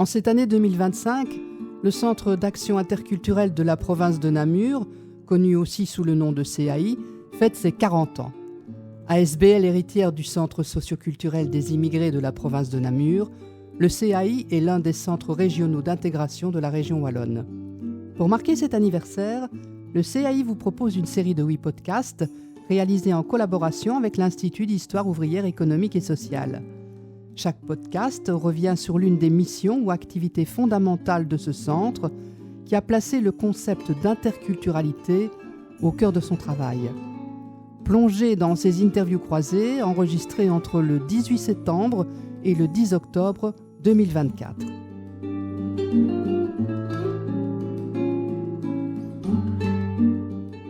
En cette année 2025, le Centre d'action interculturelle de la province de Namur, connu aussi sous le nom de CAI, fête ses 40 ans. ASBL héritière du Centre socioculturel des immigrés de la province de Namur, le CAI est l'un des centres régionaux d'intégration de la région wallonne. Pour marquer cet anniversaire, le CAI vous propose une série de 8 podcasts réalisés en collaboration avec l'Institut d'histoire ouvrière économique et sociale. Chaque podcast revient sur l'une des missions ou activités fondamentales de ce centre qui a placé le concept d'interculturalité au cœur de son travail. Plongez dans ces interviews croisées enregistrées entre le 18 septembre et le 10 octobre 2024.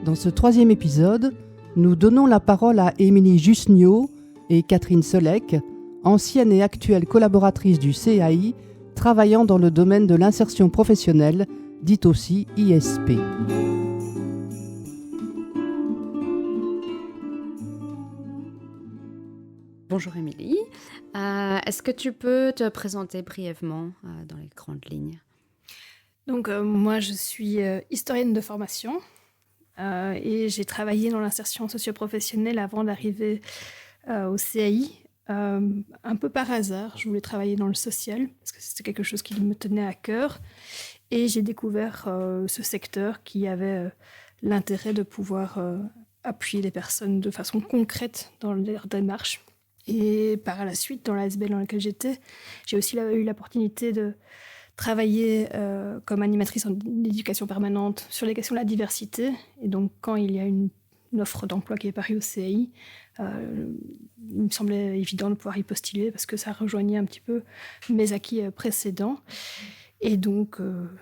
Dans ce 3e épisode, nous donnons la parole à Émilie Jusniot et Catherine Solek, anciennes et actuelles collaboratrices du CAI, travaillant dans le domaine de l'insertion professionnelle, dite aussi ISP. Bonjour Émilie, est-ce que tu peux te présenter brièvement dans les grandes lignes ? Donc moi je suis historienne de formation et j'ai travaillé dans l'insertion socio-professionnelle avant d'arriver au CAI. Un peu par hasard, je voulais travailler dans le social parce que c'était quelque chose qui me tenait à cœur et j'ai découvert ce secteur qui avait l'intérêt de pouvoir appuyer les personnes de façon concrète dans leur démarche. Et par la suite, dans l'ASBL dans laquelle j'étais, j'ai aussi eu l'opportunité de travailler comme animatrice en éducation permanente sur les questions de la diversité. Et donc, quand il y a une offre d'emploi qui est parue au CAI, il me semblait évident de pouvoir y postuler parce que ça rejoignait un petit peu mes acquis précédents. Et donc,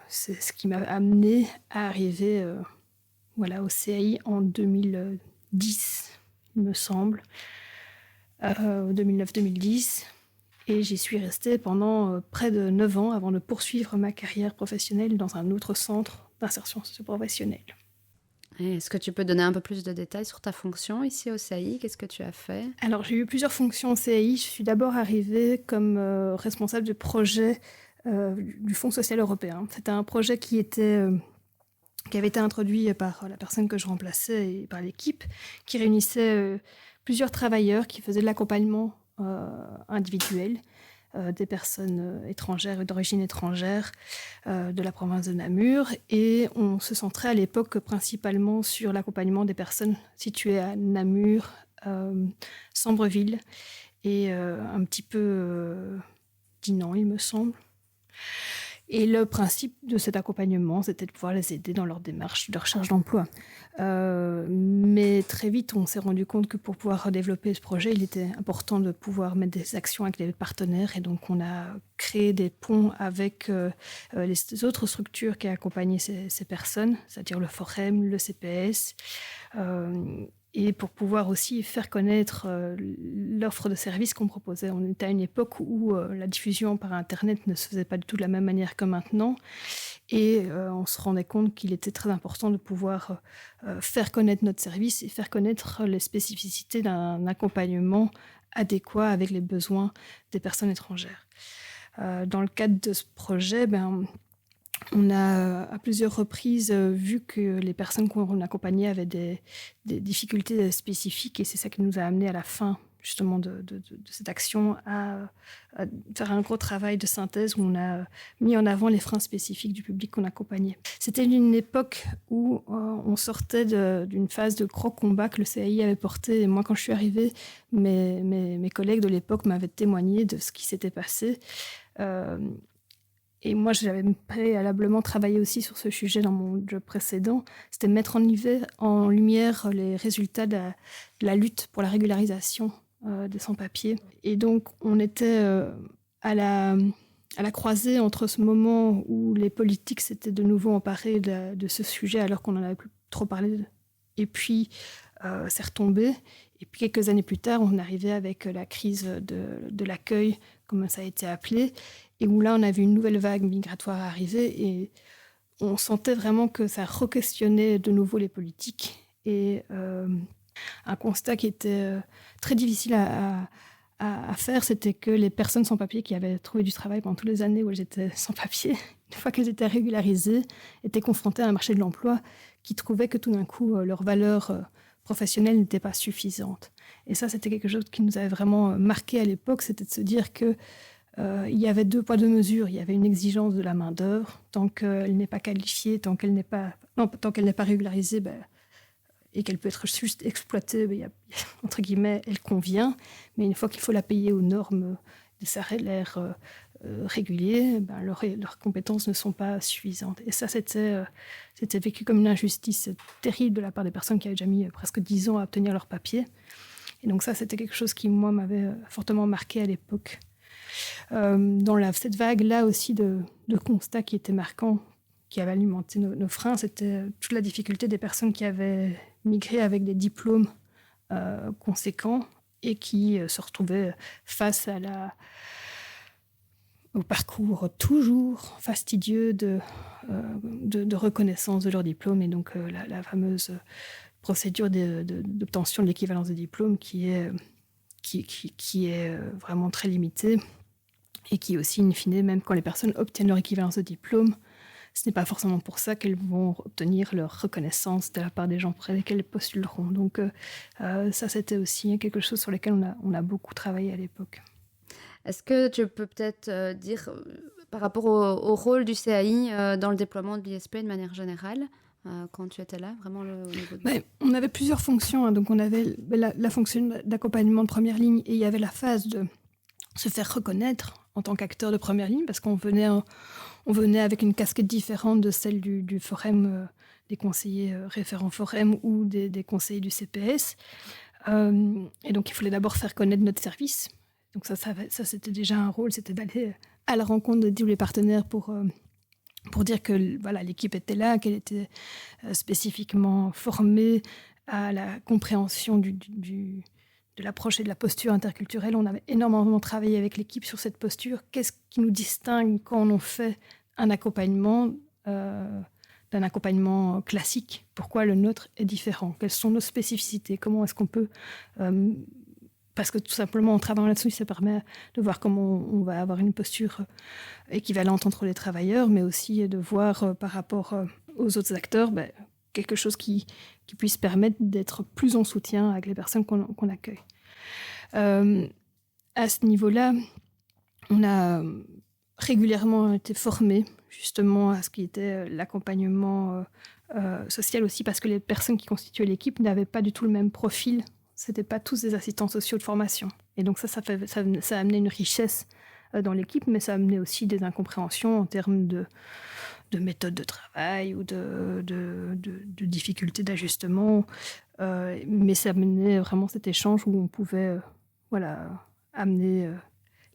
c'est ce qui m'a amenée à arriver au CAI en 2010, il me semble. 2009-2010 et j'y suis restée pendant près de 9 ans avant de poursuivre ma carrière professionnelle dans un autre centre d'insertion socio-professionnelle. Est-ce que tu peux donner un peu plus de détails sur ta fonction ici au CAI ? Qu'est-ce que tu as fait ? Alors j'ai eu plusieurs fonctions au CAI. Je suis d'abord arrivée comme responsable du projet du Fonds social européen. C'était un projet qui avait été introduit par la personne que je remplaçais et par l'équipe, qui réunissait plusieurs travailleurs qui faisaient de l'accompagnement individuel des personnes étrangères et d'origine étrangère de la province de Namur. Et on se centrait à l'époque principalement sur l'accompagnement des personnes situées à Namur, Sambreville et un petit peu Dinan, il me semble. Et le principe de cet accompagnement, c'était de pouvoir les aider dans leur démarche de recherche d'emploi. Mais très vite, on s'est rendu compte que pour pouvoir développer ce projet, il était important de pouvoir mettre des actions avec les partenaires. Et donc, on a créé des ponts avec les autres structures qui accompagnaient ces personnes, c'est-à-dire le Forem, le CPS, et pour pouvoir aussi faire connaître l'offre de services qu'on proposait. On était à une époque où la diffusion par Internet ne se faisait pas du tout de la même manière que maintenant. Et on se rendait compte qu'il était très important de pouvoir faire connaître notre service et faire connaître les spécificités d'un accompagnement adéquat avec les besoins des personnes étrangères. Dans le cadre de ce projet, on a à plusieurs reprises vu que les personnes qu'on accompagnait avaient des difficultés spécifiques et c'est ça qui nous a amené à la fin justement de cette action à faire un gros travail de synthèse où on a mis en avant les freins spécifiques du public qu'on accompagnait. C'était une époque où on sortait d'une phase de gros combat que le CAI avait porté. Et moi, quand je suis arrivée, mes collègues de l'époque m'avaient témoigné de ce qui s'était passé. Et moi, j'avais préalablement travaillé aussi sur ce sujet dans mon job précédent. C'était mettre en lumière les résultats de la lutte pour la régularisation des sans-papiers. Et donc, on était à la croisée entre ce moment où les politiques s'étaient de nouveau emparés de ce sujet alors qu'on n'en avait plus trop parlé. Et puis, c'est retombé. Et puis, quelques années plus tard, on arrivait avec la crise de l'accueil, comme ça a été appelé, et où là, on avait une nouvelle vague migratoire arriver et on sentait vraiment que ça re-questionnait de nouveau les politiques et un constat qui était très difficile à à faire, c'était que les personnes sans papier qui avaient trouvé du travail pendant toutes les années où elles étaient sans papier, une fois qu'elles étaient régularisées, étaient confrontées à un marché de l'emploi qui trouvait que tout d'un coup, leur valeur professionnelle n'était pas suffisante. Et ça, c'était quelque chose qui nous avait vraiment marqué à l'époque, c'était de se dire que il y avait 2 poids 2 mesures. Il y avait une exigence de la main-d'œuvre. Tant qu'elle n'est pas qualifiée, tant qu'elle n'est pas régularisée, et qu'elle peut être juste exploitée, entre guillemets, elle convient. Mais une fois qu'il faut la payer aux normes des salaires réguliers, leurs compétences ne sont pas suffisantes. Et ça, c'était vécu comme une injustice terrible de la part des personnes qui avaient déjà mis presque 10 ans à obtenir leur papier. Et donc ça, c'était quelque chose qui, moi, m'avait fortement marqué à l'époque. Dans cette vague-là aussi de constats qui étaient marquants, qui avaient alimenté nos freins, c'était toute la difficulté des personnes qui avaient migré avec des diplômes conséquents et qui se retrouvaient face au parcours toujours fastidieux de reconnaissance de leur diplôme, et donc la fameuse procédure d'obtention de l'équivalence de diplôme qui est vraiment très limitée, et qui aussi, in fine, même quand les personnes obtiennent leur équivalence de diplôme, ce n'est pas forcément pour ça qu'elles vont obtenir leur reconnaissance de la part des gens près lesquels elles postuleront. Donc ça, c'était aussi quelque chose sur lequel on a beaucoup travaillé à l'époque. Est-ce que tu peux peut-être dire, par rapport au rôle du CAI dans le déploiement de l'ISP de manière générale, quand tu étais là, vraiment au niveau de... On avait plusieurs fonctions, hein. Donc on avait la fonction d'accompagnement de première ligne, et il y avait la phase de se faire reconnaître en tant qu'acteur de première ligne, parce qu'on venait avec une casquette différente de celle du Forem, des conseillers référents Forem ou des conseillers du CPS. Et donc il fallait d'abord faire connaître notre service. Donc ça c'était déjà un rôle, c'était d'aller à la rencontre de tous les partenaires pour dire que voilà, l'équipe était là, qu'elle était spécifiquement formée à la compréhension de l'approche et de la posture interculturelle. On avait énormément travaillé avec l'équipe sur cette posture. Qu'est-ce qui nous distingue quand on fait un accompagnement d'un accompagnement classique? Pourquoi le nôtre est différent? Quelles sont nos spécificités? Comment est-ce qu'on peut... parce que tout simplement, en travaillant là-dessus, ça permet de voir comment on va avoir une posture équivalente entre les travailleurs, mais aussi de voir par rapport aux autres acteurs quelque chose qui puisse permettre d'être plus en soutien avec les personnes qu'on accueille. À ce niveau-là, on a régulièrement été formés justement à ce qui était l'accompagnement social aussi, parce que les personnes qui constituaient l'équipe n'avaient pas du tout le même profil. C'était pas tous des assistants sociaux de formation. Et donc ça a amené une richesse dans l'équipe, mais ça a amené aussi des incompréhensions en termes de méthode de travail ou de difficultés d'ajustement. Mais ça amenait vraiment cet échange où on pouvait amener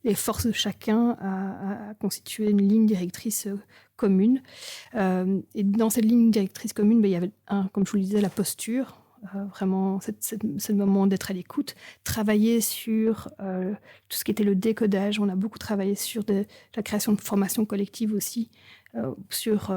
les forces de chacun à constituer une ligne directrice commune. Et dans cette ligne directrice commune, il y avait, comme je vous le disais, la posture. Vraiment, c'est le moment d'être à l'écoute. Travailler sur tout ce qui était le décodage. On a beaucoup travaillé sur la création de formations collectives aussi, sur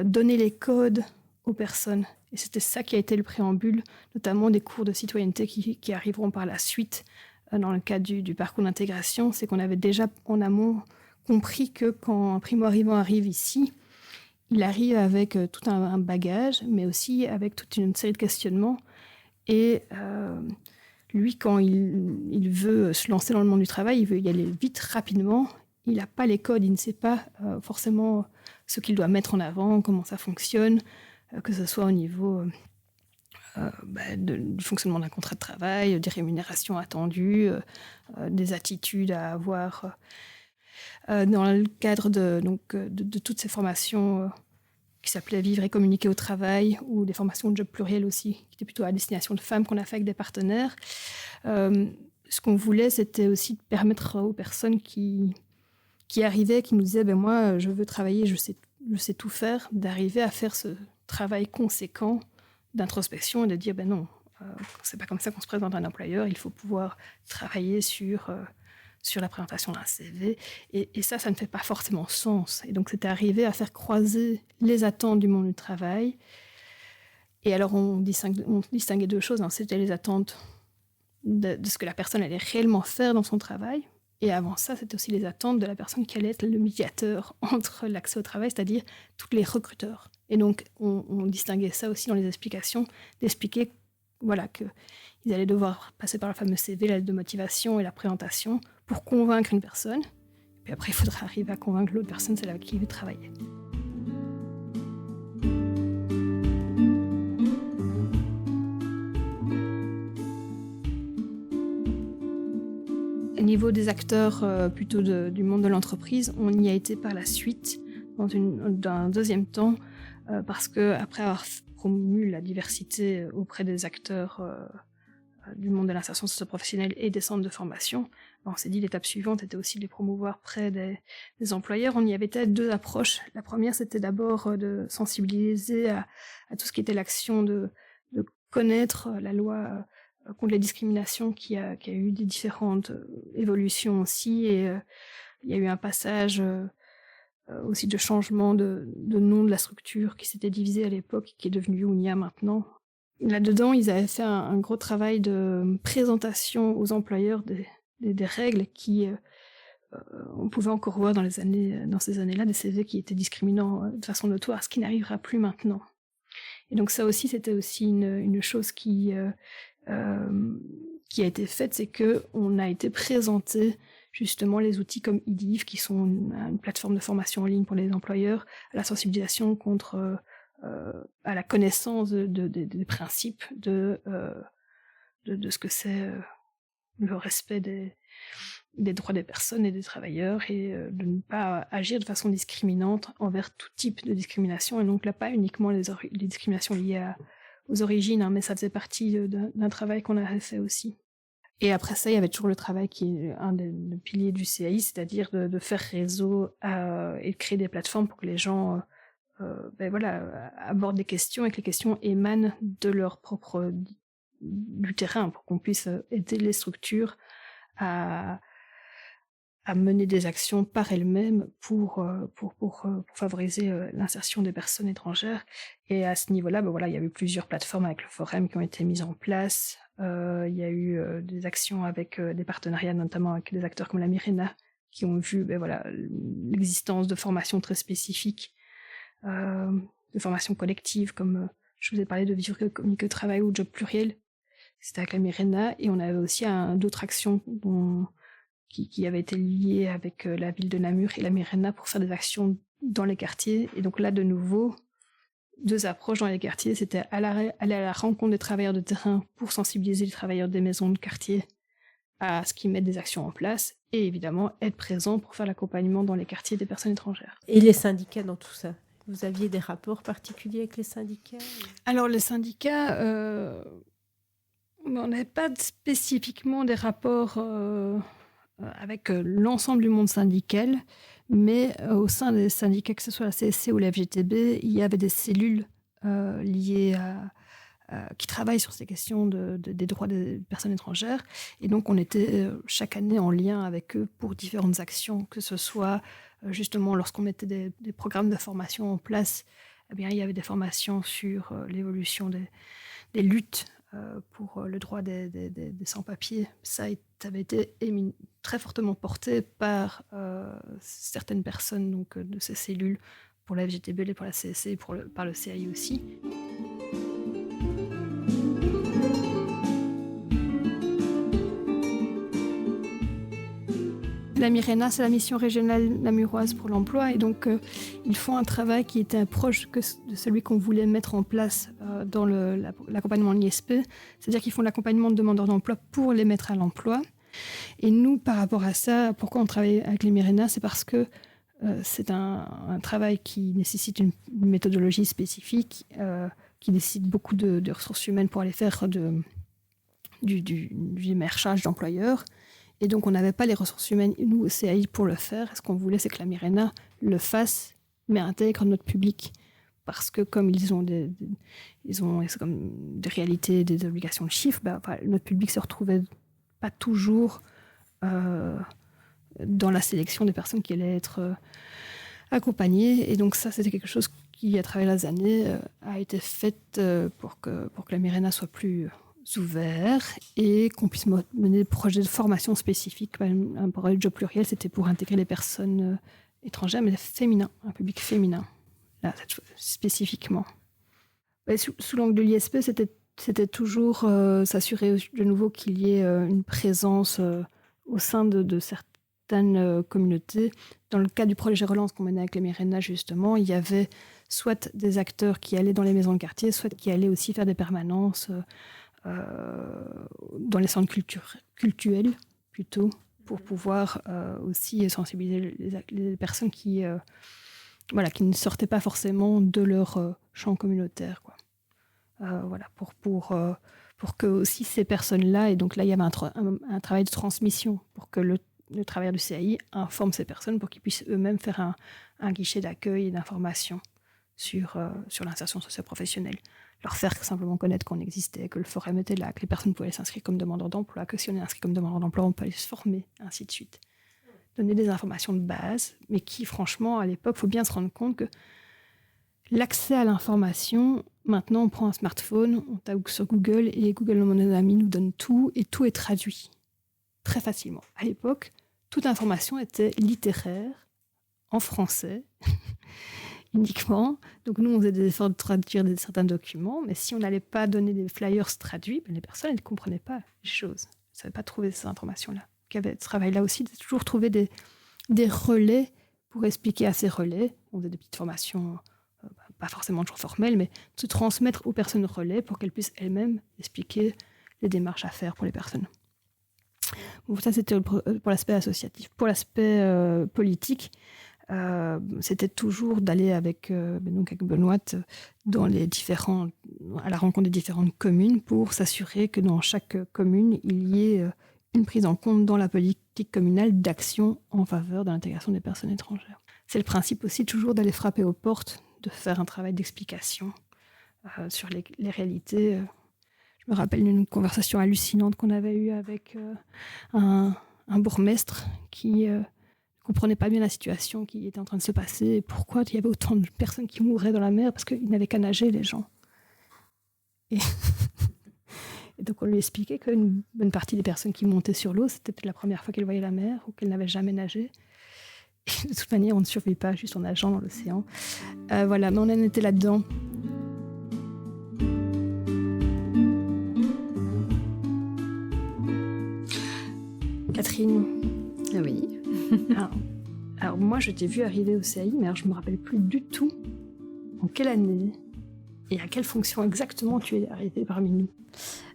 donner les codes aux personnes. Et c'était ça qui a été le préambule, notamment des cours de citoyenneté qui arriveront par la suite dans le cadre du parcours d'intégration. C'est qu'on avait déjà en amont compris que quand un primo-arrivant arrive ici, il arrive avec tout un bagage, mais aussi avec toute une série de questionnements. Et lui, quand il veut se lancer dans le monde du travail, il veut y aller vite, rapidement. Il n'a pas les codes, il ne sait pas forcément ce qu'il doit mettre en avant, comment ça fonctionne, que ce soit au niveau du fonctionnement d'un contrat de travail, des rémunérations attendues, des attitudes à avoir... dans le cadre de toutes ces formations qui s'appelaient Vivre et communiquer au travail, ou des formations de job pluriel aussi, qui étaient plutôt à destination de femmes qu'on a fait avec des partenaires. Ce qu'on voulait, c'était aussi de permettre aux personnes qui arrivaient, qui nous disaient moi, je veux travailler, je sais tout faire, d'arriver à faire ce travail conséquent d'introspection et de dire non, c'est pas comme ça qu'on se présente à un employeur, il faut pouvoir travailler sur la présentation d'un CV, et ça ne fait pas forcément sens. Et donc, c'était arrivé à faire croiser les attentes du monde du travail. Et alors, on distinguait deux choses. C'était les attentes de ce que la personne allait réellement faire dans son travail. Et avant ça, c'était aussi les attentes de la personne qui allait être le médiateur entre l'accès au travail, c'est-à-dire tous les recruteurs. Et donc, on distinguait ça aussi dans les explications, d'expliquer qu'ils allaient devoir passer par le fameux CV, la lettre de motivation et la présentation pour convaincre une personne. Puis après, il faudra arriver à convaincre l'autre personne, celle avec qui il veut travailler. Au niveau des acteurs plutôt du monde de l'entreprise, on y a été par la suite, dans un deuxième temps, parce qu'après avoir promu la diversité auprès des acteurs du monde de l'insertion socio-professionnelle et des centres de formation, on s'est dit l'étape suivante était aussi de les promouvoir près des employeurs. On y avait peut-être deux approches. La première, c'était d'abord de sensibiliser à tout ce qui était l'action de connaître la loi contre les discriminations qui a eu des différentes évolutions aussi, et il y a eu un passage aussi de changement de nom de la structure qui s'était divisée à l'époque, qui est devenue UNIA maintenant. Là-dedans, ils avaient fait un gros travail de présentation aux employeurs des règles qui, on pouvait encore voir dans ces années-là, des CV qui étaient discriminants de façon notoire, ce qui n'arrivera plus maintenant. Et donc ça aussi, c'était aussi une chose qui a été faite, c'est qu'on a été présenté justement les outils comme IDIF, qui sont une plateforme de formation en ligne pour les employeurs, à la sensibilisation à la connaissance des principes de ce que c'est le respect des droits des personnes et des travailleurs, et de ne pas agir de façon discriminante envers tout type de discrimination, et donc là pas uniquement les discriminations liées aux origines, mais ça faisait partie d'un travail qu'on avait fait aussi. Et après ça, il y avait toujours le travail qui est un des piliers du CAI, c'est-à-dire de faire réseau et de créer des plateformes pour que les gens abordent des questions et que les questions émanent de leur propre du terrain, pour qu'on puisse aider les structures à mener des actions par elles-mêmes pour favoriser l'insertion des personnes étrangères. Et à ce niveau-là, il y a eu plusieurs plateformes avec le Forum qui ont été mises en place. Il y a eu des actions avec des partenariats, notamment avec des acteurs comme la Mirena, qui ont vu l'existence de formations très spécifiques, de formations collectives, comme je vous ai parlé de Vivre comme que travail ou Job pluriel. C'était avec la Mirena. Et on avait aussi d'autres actions qui avaient été liées avec la ville de Namur et la Mirena pour faire des actions dans les quartiers. Et donc là, de nouveau, deux approches dans les quartiers, c'était aller à la rencontre des travailleurs de terrain pour sensibiliser les travailleurs des maisons de quartier à ce qu'ils mettent des actions en place, et évidemment être présent pour faire l'accompagnement dans les quartiers des personnes étrangères. Et les syndicats dans tout ça? Vous aviez des rapports particuliers avec les syndicats? Alors les syndicats, on n'avait pas spécifiquement des rapports avec l'ensemble du monde syndical, mais au sein des syndicats, que ce soit la CSC ou la FGTB, il y avait des cellules liées qui travaillent sur ces questions des droits des personnes étrangères. Et donc, on était chaque année en lien avec eux pour différentes actions, que ce soit justement lorsqu'on mettait des programmes de formation en place, eh bien, il y avait des formations sur l'évolution des luttes pour le droit des sans-papiers. Ça avait été très fortement porté par certaines personnes donc, de ces cellules, pour la FGTB et pour la CSC, et par le CAI aussi. La Mirena, c'est la mission régionale namuroise pour l'emploi, et donc ils font un travail qui était proche de celui qu'on voulait mettre en place dans l'accompagnement de l'ISP, c'est-à-dire qu'ils font l'accompagnement de demandeurs d'emploi pour les mettre à l'emploi. Et nous, par rapport à ça, pourquoi on travaille avec les Mirena, c'est parce que c'est un travail qui nécessite une méthodologie spécifique, qui nécessite beaucoup de ressources humaines pour aller faire du démarchage d'employeurs. Et donc, on n'avait pas les ressources humaines, nous, au CAI, pour le faire. Ce qu'on voulait, c'est que la Mirena le fasse, mais intègre notre public. Parce que comme ils ont c'est comme des réalités, des obligations de chiffres, notre public se retrouvait pas toujours dans la sélection des personnes qui allaient être accompagnées. Et donc ça, c'était quelque chose qui, à travers les années, a été fait pour que la Mirena soit plus ouverts et qu'on puisse mener des projets de formation spécifiques. Un projet de job pluriel, c'était pour intégrer les personnes étrangères, mais féminins, un public féminin, là, spécifiquement. Sous l'angle de l'ISP, c'était toujours s'assurer de nouveau qu'il y ait une présence au sein de certaines communautés. Dans le cas du projet Relance qu'on menait avec les Mérena, justement, il y avait soit des acteurs qui allaient dans les maisons de quartier, soit qui allaient aussi faire des permanences dans les centres cultuels, plutôt, pour pouvoir aussi sensibiliser les personnes qui ne sortaient pas forcément de leur champ communautaire, quoi. Pour que aussi ces personnes-là, et donc là il y avait un travail de transmission pour que le travailleur du CAI informe ces personnes pour qu'ils puissent eux-mêmes faire un guichet d'accueil et d'information sur l'insertion socio-professionnelle. Leur faire simplement connaître qu'on existait, que le forum était là, que les personnes pouvaient s'inscrire comme demandeurs d'emploi, que si on est inscrit comme demandeur d'emploi, on peut aller se former, ainsi de suite. Donner des informations de base, mais qui, franchement, à l'époque, il faut bien se rendre compte que l'accès à l'information, maintenant, on prend un smartphone, on tape sur Google, et Google Mon Ami nous donne tout, et tout est traduit très facilement. À l'époque, toute information était littéraire, en français, uniquement. Donc nous, on faisait des efforts de traduire certains documents, mais si on n'allait pas donner des flyers traduits, les personnes ne comprenaient pas les choses. Elles ne savaient pas trouver ces informations-là. Donc, il y avait ce travail-là aussi, de toujours trouver des relais pour expliquer à ces relais. On faisait des petites formations, pas forcément toujours formelles, mais de se transmettre aux personnes relais pour qu'elles puissent elles-mêmes expliquer les démarches à faire pour les personnes. Bon, ça, c'était pour l'aspect associatif. Pour l'aspect politique, c'était toujours d'aller avec Benoît à la rencontre des différentes communes pour s'assurer que dans chaque commune, il y ait une prise en compte dans la politique communale d'action en faveur de l'intégration des personnes étrangères. C'est le principe aussi toujours d'aller frapper aux portes, de faire un travail d'explication sur les réalités. Je me rappelle d'une conversation hallucinante qu'on avait eue avec un bourgmestre qui ne comprenait pas bien la situation qui était en train de se passer et pourquoi il y avait autant de personnes qui mouraient dans la mer parce qu'ils n'avaient qu'à nager, les gens. Et donc on lui expliquait qu'une bonne partie des personnes qui montaient sur l'eau, c'était peut-être la première fois qu'elles voyaient la mer ou qu'elles n'avaient jamais nagé. Et de toute manière, on ne survit pas juste en nageant dans l'océan. Voilà, mais on en était là-dedans. Catherine. Oui. Alors moi, je t'ai vu arriver au CAI, mais alors je ne me rappelle plus du tout en quelle année et à quelle fonction exactement tu es arrivée parmi nous.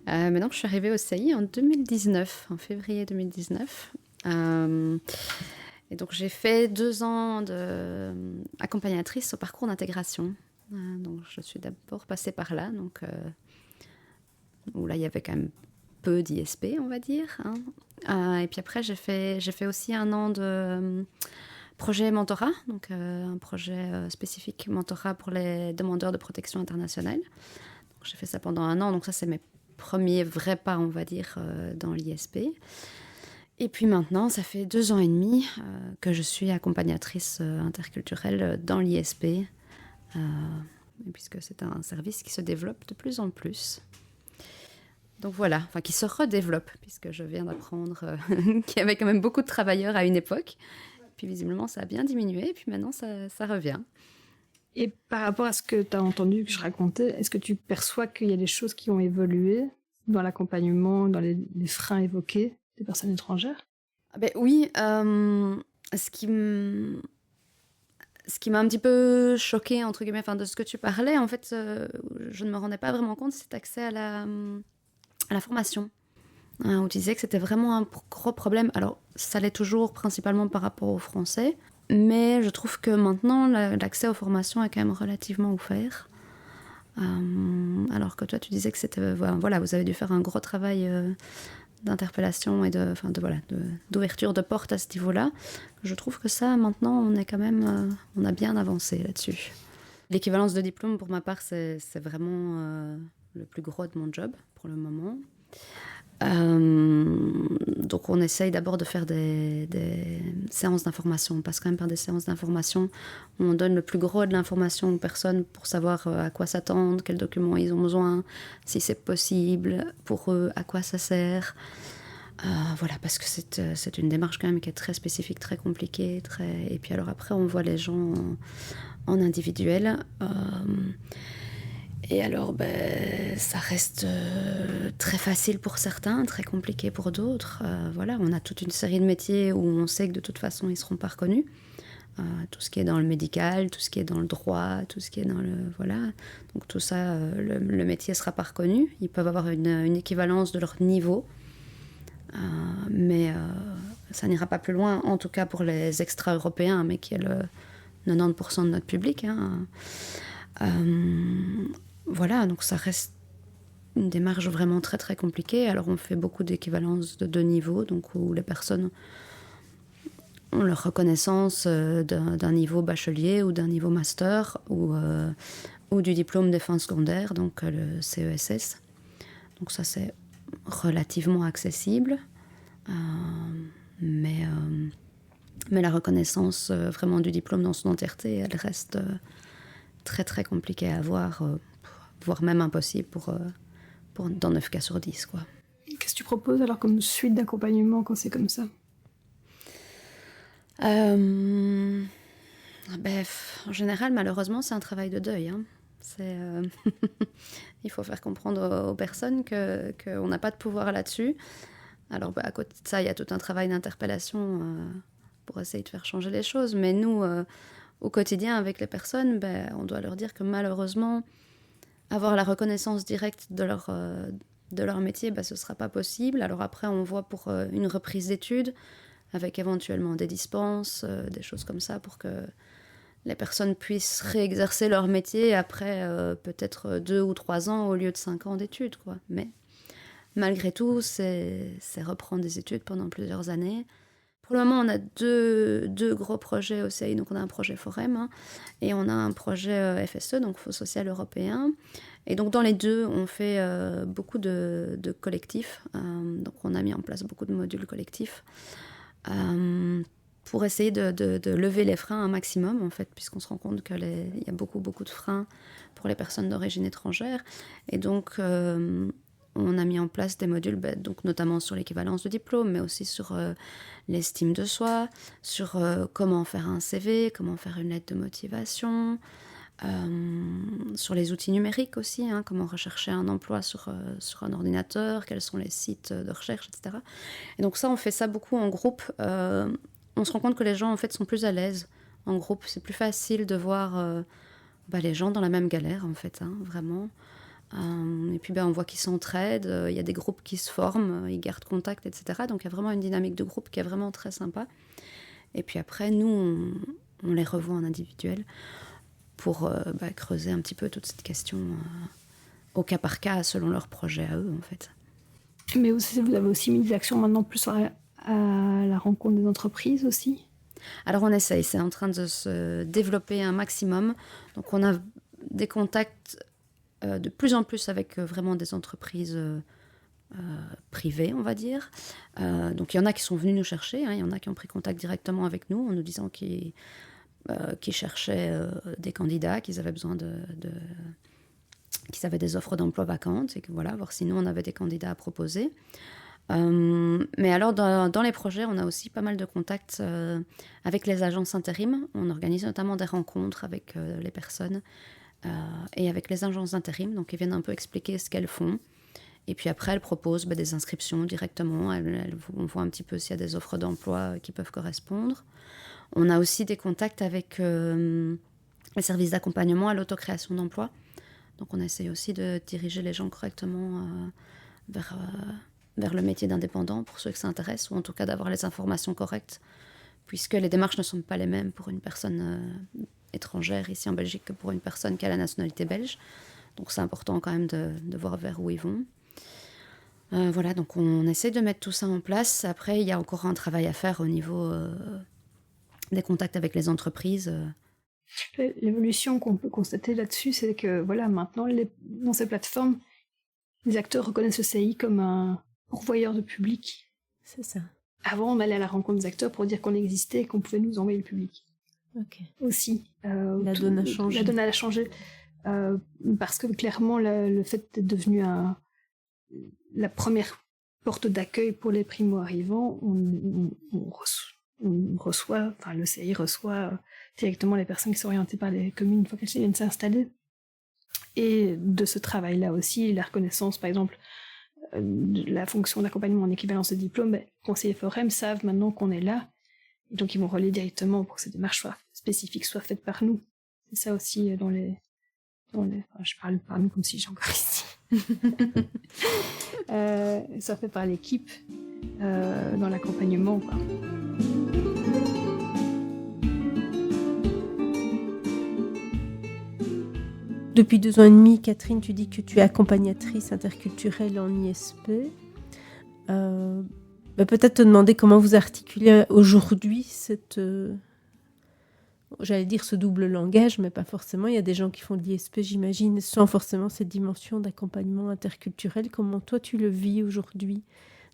Maintenant, je suis arrivée au CAI en 2019, en février 2019. Et donc, j'ai fait 2 ans d'accompagnatrice au parcours d'intégration. Donc, je suis d'abord passée par là, où là, il y avait quand même peu d'ISP, on va dire. Et puis après, j'ai fait aussi 1 an de projet mentorat, donc un projet spécifique mentorat pour les demandeurs de protection internationale. Donc, j'ai fait ça pendant 1 an, donc ça, c'est mes premiers vrais pas, on va dire, dans l'ISP. Et puis maintenant, ça fait 2 ans et demi que je suis accompagnatrice interculturelle dans l'ISP, puisque c'est un service qui se développe de plus en plus. Donc voilà, qui se redéveloppe, puisque je viens d'apprendre qu'il y avait quand même beaucoup de travailleurs à une époque. Puis visiblement, ça a bien diminué, et puis maintenant, ça revient. Et par rapport à ce que tu as entendu, que je racontais, est-ce que tu perçois qu'il y a des choses qui ont évolué dans l'accompagnement, dans les freins évoqués des personnes étrangères? Oui, ce qui m'a un petit peu choquée, entre guillemets, de ce que tu parlais, en fait, je ne me rendais pas vraiment compte de cet accès à la formation. On disait que c'était vraiment un gros problème. Alors, ça l'est toujours principalement par rapport aux Français, mais je trouve que maintenant, l'accès aux formations est quand même relativement ouvert. Alors que toi, tu disais que c'était... Voilà, vous avez dû faire un gros travail d'interpellation et d'ouverture de porte à ce niveau-là. Je trouve que ça, maintenant, on est quand même... on a bien avancé là-dessus. L'équivalence de diplôme, pour ma part, c'est vraiment le plus gros de mon job, pour le moment. Donc on essaye d'abord de faire des séances d'information. On passe quand même par des séances d'information où on donne le plus gros de l'information aux personnes pour savoir à quoi s'attendre, quels documents ils ont besoin, si c'est possible pour eux, à quoi ça sert. Voilà, parce que c'est une démarche quand même qui est très spécifique, très compliquée. Et puis alors après, on voit les gens en individuel. Et alors, ça reste très facile pour certains, très compliqué pour d'autres. Voilà, on a toute une série de métiers où on sait que de toute façon, ils ne seront pas reconnus. Tout ce qui est dans le médical, tout ce qui est dans le droit, tout ce qui est dans le... Voilà. Donc tout ça, le métier ne sera pas reconnu. Ils peuvent avoir une équivalence de leur niveau. Mais ça n'ira pas plus loin, en tout cas pour les extra-européens, mais qui est le 90% de notre public. Voilà, donc ça reste une démarche vraiment très très compliquée. Alors on fait beaucoup d'équivalences de 2 niveaux, donc où les personnes ont leur reconnaissance d'un niveau bachelier ou d'un niveau master ou du diplôme des fins secondaires, donc le CESS. Donc ça c'est relativement accessible, mais la reconnaissance vraiment du diplôme dans son entièreté, elle reste très très compliquée à avoir, voire même impossible dans 9 cas sur 10, quoi. Qu'est-ce que tu proposes alors comme suite d'accompagnement quand c'est comme ça? En général, malheureusement, c'est un travail de deuil. Il faut faire comprendre aux personnes qu'on n'a pas de pouvoir là-dessus. Alors, à côté de ça, il y a tout un travail d'interpellation pour essayer de faire changer les choses. Mais nous, au quotidien, avec les personnes, on doit leur dire que malheureusement, avoir la reconnaissance directe de leur métier, ce ne sera pas possible. Alors après, on voit pour une reprise d'études, avec éventuellement des dispenses, des choses comme ça, pour que les personnes puissent réexercer leur métier après peut-être 2 ou 3 ans au lieu de 5 ans d'études, quoi. Mais malgré tout, c'est reprendre des études pendant plusieurs années. Pour le moment, on a deux gros projets au CI. Donc on a un projet Forem et on a un projet FSE, donc Fonds social européen. Et donc dans les deux, on fait beaucoup de collectifs. Donc on a mis en place beaucoup de modules collectifs pour essayer de lever les freins un maximum, en fait, puisqu'on se rend compte qu'il y a beaucoup de freins pour les personnes d'origine étrangère. Et donc on a mis en place des modules, donc notamment sur l'équivalence de diplôme, mais aussi sur l'estime de soi, sur comment faire un CV, comment faire une lettre de motivation, sur les outils numériques aussi, comment rechercher un emploi sur un ordinateur, quels sont les sites de recherche, etc. Et donc ça, on fait ça beaucoup en groupe. On se rend compte que les gens, en fait, sont plus à l'aise en groupe. C'est plus facile de voir les gens dans la même galère, en fait, vraiment. Et puis on voit qu'ils s'entraident, il y a des groupes qui se forment, ils gardent contact, etc. Donc il y a vraiment une dynamique de groupe qui est vraiment très sympa. Et puis après, nous, on les revoit en individuel pour creuser un petit peu toute cette question au cas par cas, selon leur projet à eux, en fait. Mais vous avez aussi mis des actions maintenant plus à la rencontre des entreprises aussi? Alors on essaye, c'est en train de se développer un maximum. Donc on a des contacts de plus en plus avec vraiment des entreprises privées, on va dire. Donc il y en a qui sont venus nous chercher, il y en a qui ont pris contact directement avec nous en nous disant qu'ils cherchaient des candidats, qu'ils avaient besoin qu'ils avaient des offres d'emploi vacantes et que voilà, voir si nous on avait des candidats à proposer. Mais alors dans les projets, on a aussi pas mal de contacts avec les agences intérim. On organise notamment des rencontres avec les personnes et avec les agences d'intérim, donc elles viennent un peu expliquer ce qu'elles font. Et puis après, elles proposent des inscriptions directement. On voit un petit peu s'il y a des offres d'emploi qui peuvent correspondre. On a aussi des contacts avec les services d'accompagnement à l'autocréation d'emploi. Donc on essaye aussi de diriger les gens correctement vers le métier d'indépendant pour ceux que ça intéresse, ou en tout cas d'avoir les informations correctes, puisque les démarches ne sont pas les mêmes pour une personne étrangère ici en Belgique que pour une personne qui a la nationalité belge. Donc c'est important quand même de voir vers où ils vont. Voilà, donc on essaie de mettre tout ça en place. Après, il y a encore un travail à faire au niveau des contacts avec les entreprises. L'évolution qu'on peut constater là-dessus, c'est que voilà, maintenant, dans ces plateformes, les acteurs reconnaissent le CI comme un pourvoyeur de public. C'est ça. Avant, on allait à la rencontre des acteurs pour dire qu'on existait et qu'on pouvait nous envoyer le public. Ok. Aussi. La donne a changé. La donne a changé. Parce que clairement, le fait d'être devenu la première porte d'accueil pour les primo-arrivants, on reçoit, enfin le CI reçoit directement les personnes qui sont orientées par les communes une fois qu'elles viennent s'installer. Et de ce travail-là aussi, la reconnaissance, par exemple, de la fonction d'accompagnement en équivalence de diplôme, les conseillers Forem savent maintenant qu'on est là, et donc ils vont relayer directement pour que ces démarches spécifiques soient faites par nous. C'est ça aussi je parle par nous comme si j'étais encore ici. Ça fait par l'équipe dans l'accompagnement, quoi. Depuis 2 ans et demi, Catherine, tu dis que tu es accompagnatrice interculturelle en ISP. Peut-être te demander comment vous articulez aujourd'hui cette... j'allais dire ce double langage, mais pas forcément. Il y a des gens qui font de l'ISP, j'imagine, sans forcément cette dimension d'accompagnement interculturel. Comment toi, tu le vis aujourd'hui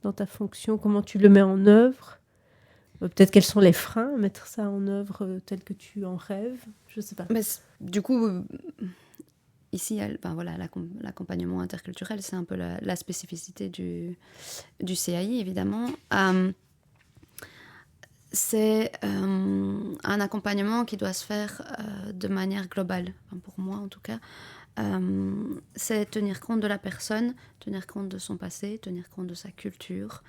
dans ta fonction? Comment tu le mets en œuvre? Peut-être quels sont les freins à mettre ça en œuvre tel que tu en rêves? Je ne sais pas. Mais du coup, ici, l'accompagnement interculturel, c'est un peu la spécificité du CAI, évidemment. C'est un accompagnement qui doit se faire de manière globale, enfin pour moi en tout cas. C'est tenir compte de la personne, tenir compte de son passé, tenir compte de sa culture,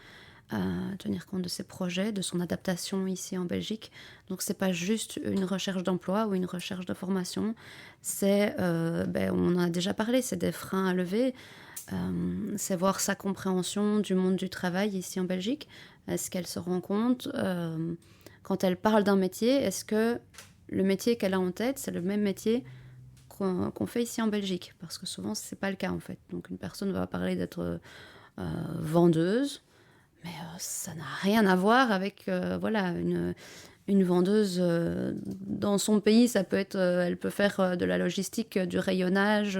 tenir compte de ses projets, de son adaptation ici en Belgique. Donc c'est pas juste une recherche d'emploi ou une recherche de formation, c'est, on en a déjà parlé, c'est des freins à lever, c'est voir sa compréhension du monde du travail ici en Belgique. Est-ce qu'elle se rend compte, quand elle parle d'un métier, est-ce que le métier qu'elle a en tête, c'est le même métier qu'on fait ici en Belgique? Parce que souvent, ce n'est pas le cas, en fait. Donc, une personne va parler d'être vendeuse, mais ça n'a rien à voir avec une vendeuse dans son pays. Ça peut être, elle peut faire de la logistique, du rayonnage,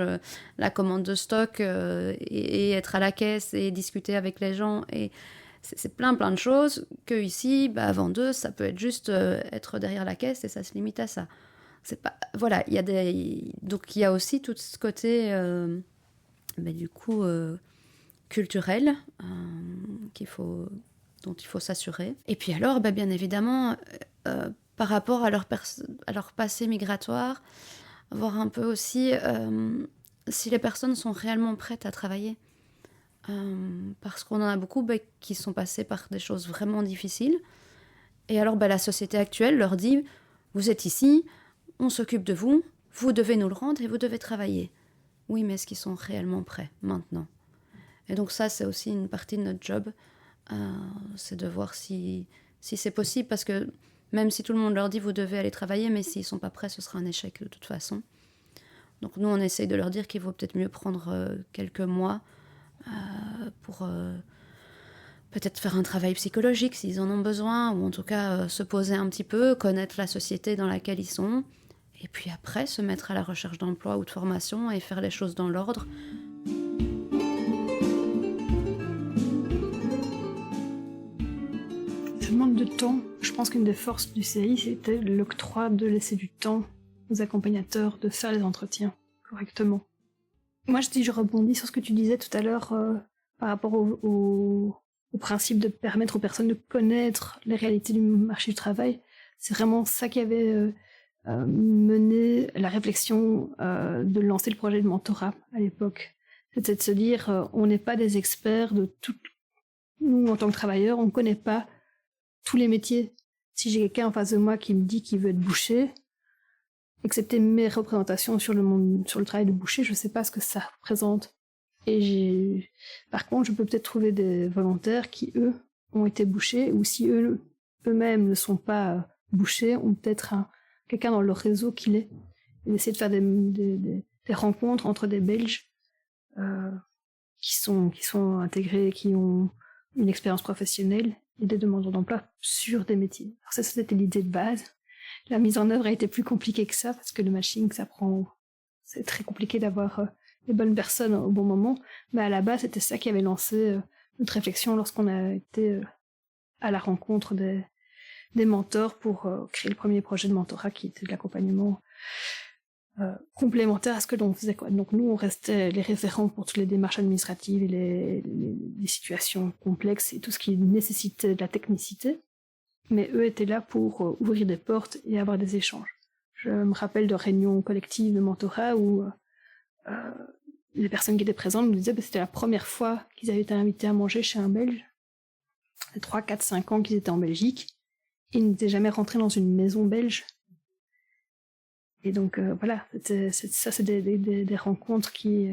la commande de stock, et être à la caisse et discuter avec les gens. Et c'est plein de choses que ici, vendeuse, ça peut être juste être derrière la caisse et ça se limite à ça. C'est pas, voilà, donc il y a aussi tout ce côté culturel dont il faut s'assurer. Et puis alors, bien évidemment, par rapport à leur passé migratoire, voir un peu aussi si les personnes sont réellement prêtes à travailler. Parce qu'on en a beaucoup qui sont passés par des choses vraiment difficiles. Et alors la société actuelle leur dit, vous êtes ici, on s'occupe de vous, vous devez nous le rendre et vous devez travailler. Oui, mais est-ce qu'ils sont réellement prêts maintenant? Et donc ça, c'est aussi une partie de notre job, c'est de voir si c'est possible, parce que même si tout le monde leur dit, vous devez aller travailler, mais s'ils ne sont pas prêts, ce sera un échec de toute façon. Donc nous, on essaye de leur dire qu'il vaut peut-être mieux prendre quelques mois pour peut-être faire un travail psychologique s'ils en ont besoin, ou en tout cas se poser un petit peu, connaître la société dans laquelle ils sont, et puis après se mettre à la recherche d'emploi ou de formation et faire les choses dans l'ordre. Ce manque de temps, je pense qu'une des forces du CI, c'était l'octroi de laisser du temps aux accompagnateurs de faire les entretiens correctement. Moi, je rebondis sur ce que tu disais tout à l'heure par rapport au principe de permettre aux personnes de connaître les réalités du marché du travail. C'est vraiment ça qui avait mené la réflexion de lancer le projet de mentorat à l'époque. C'était de se dire, on n'est pas des experts de tout. Nous, en tant que travailleurs, on ne connaît pas tous les métiers. Si j'ai quelqu'un en face de moi qui me dit qu'il veut être boucher, excepté mes représentations sur le travail de boucher, je ne sais pas ce que ça représente. Et par contre, je peux peut-être trouver des volontaires qui, eux, ont été bouchés, ou si eux-mêmes ne sont pas bouchés, ont peut-être quelqu'un dans leur réseau qui l'est. Et essayer de faire des rencontres entre des Belges qui sont intégrés, qui ont une expérience professionnelle, et des demandeurs d'emploi sur des métiers. Alors ça, c'était l'idée de base. La mise en œuvre a été plus compliquée que ça, parce que le matching, c'est très compliqué d'avoir les bonnes personnes au bon moment. Mais à la base, c'était ça qui avait lancé notre réflexion lorsqu'on a été à la rencontre des mentors pour créer le premier projet de mentorat qui était de l'accompagnement complémentaire à ce que l'on faisait, quoi. Donc nous, on restait les référents pour toutes les démarches administratives et les situations complexes et tout ce qui nécessitait de la technicité. Mais eux étaient là pour ouvrir des portes et avoir des échanges. Je me rappelle de réunions collectives de mentorat où les personnes qui étaient présentes nous disaient que c'était la première fois qu'ils avaient été invités à manger chez un Belge. Ça fait 3, 4, 5 ans qu'ils étaient en Belgique. Ils n'étaient jamais rentrés dans une maison belge. Et donc voilà, c'est des rencontres qui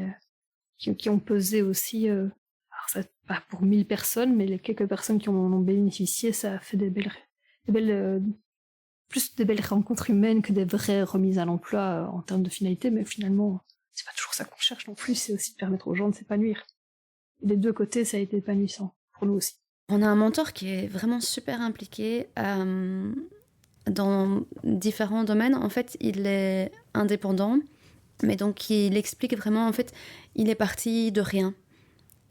ont pesé aussi, alors ça, pas pour 1000 personnes, mais les quelques personnes qui en ont bénéficié, ça a fait plus des belles rencontres humaines que des vraies remises à l'emploi en termes de finalité, mais finalement, c'est pas toujours ça qu'on cherche non plus, c'est aussi de permettre aux gens de s'épanouir. Et des deux côtés, ça a été épanouissant, pour nous aussi. On a un mentor qui est vraiment super impliqué dans différents domaines. En fait, il est indépendant, mais donc il explique vraiment, en fait, il est parti de rien.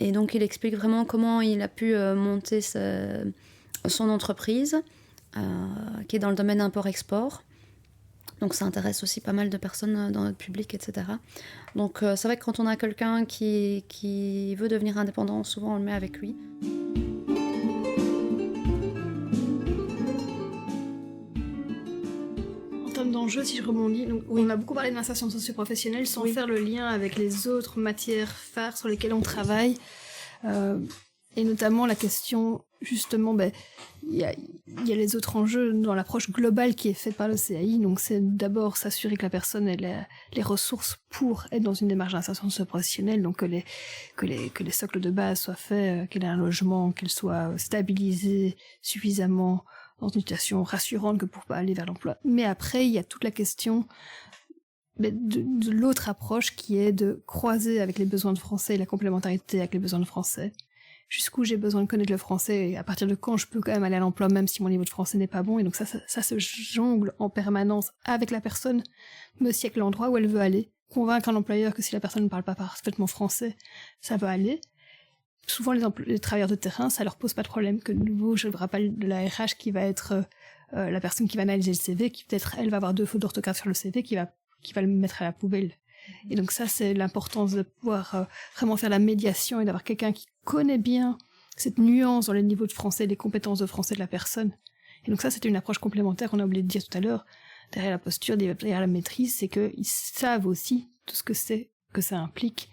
Et donc il explique vraiment comment il a pu monter son entreprise, qui est dans le domaine import-export. Donc ça intéresse aussi pas mal de personnes dans notre public, etc. Donc c'est vrai que quand on a quelqu'un qui veut devenir indépendant, souvent on le met avec lui. D'enjeux, si je rebondis. Donc, on a beaucoup parlé de l'insertion socio-professionnelle sans faire le lien avec les autres matières phares sur lesquelles on travaille. Et notamment la question, justement, il y a les autres enjeux dans l'approche globale qui est faite par le CAI. Donc c'est d'abord s'assurer que la personne ait les ressources pour être dans une démarche d'insertion socio-professionnelle, donc que les socles de base soient faits, qu'elle ait un logement, qu'elle soit stabilisée suffisamment dans une situation rassurante que pour pas aller vers l'emploi. Mais après, il y a toute la question de l'autre approche qui est de croiser avec les besoins de français et la complémentarité avec les besoins de français. Jusqu'où j'ai besoin de connaître le français et à partir de quand je peux quand même aller à l'emploi même si mon niveau de français n'est pas bon. Et donc ça se jongle en permanence avec la personne, mais aussi avec l'endroit où elle veut aller. Convaincre un employeur que si la personne ne parle pas parfaitement français, ça va aller. Souvent, les travailleurs de terrain, ça leur pose pas de problème. Que de nouveau, je me rappelle de la RH qui va être la personne qui va analyser le CV, qui peut-être, elle, va avoir 2 fautes d'orthographe sur le CV, qui va le mettre à la poubelle. Et donc ça, c'est l'importance de pouvoir vraiment faire la médiation et d'avoir quelqu'un qui connaît bien cette nuance dans les niveaux de français, les compétences de français de la personne. Et donc ça, c'était une approche complémentaire qu'on a oublié de dire tout à l'heure. Derrière la posture, derrière la maîtrise, c'est qu'ils savent aussi tout ce que c'est, que ça implique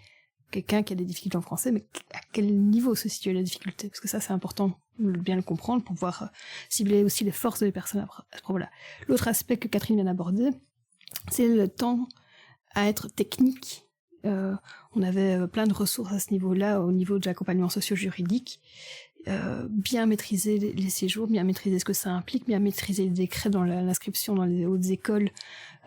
quelqu'un qui a des difficultés en français, mais à quel niveau se situent les difficultés? Parce que ça, c'est important de bien le comprendre pour pouvoir cibler aussi les forces des personnes à ce propos-là. L'autre aspect que Catherine vient d'aborder, c'est le temps à être technique. On avait plein de ressources à ce niveau-là, au niveau de l'accompagnement socio-juridique. Bien maîtriser les séjours, bien maîtriser ce que ça implique, bien maîtriser les décrets dans l'inscription dans les hautes écoles.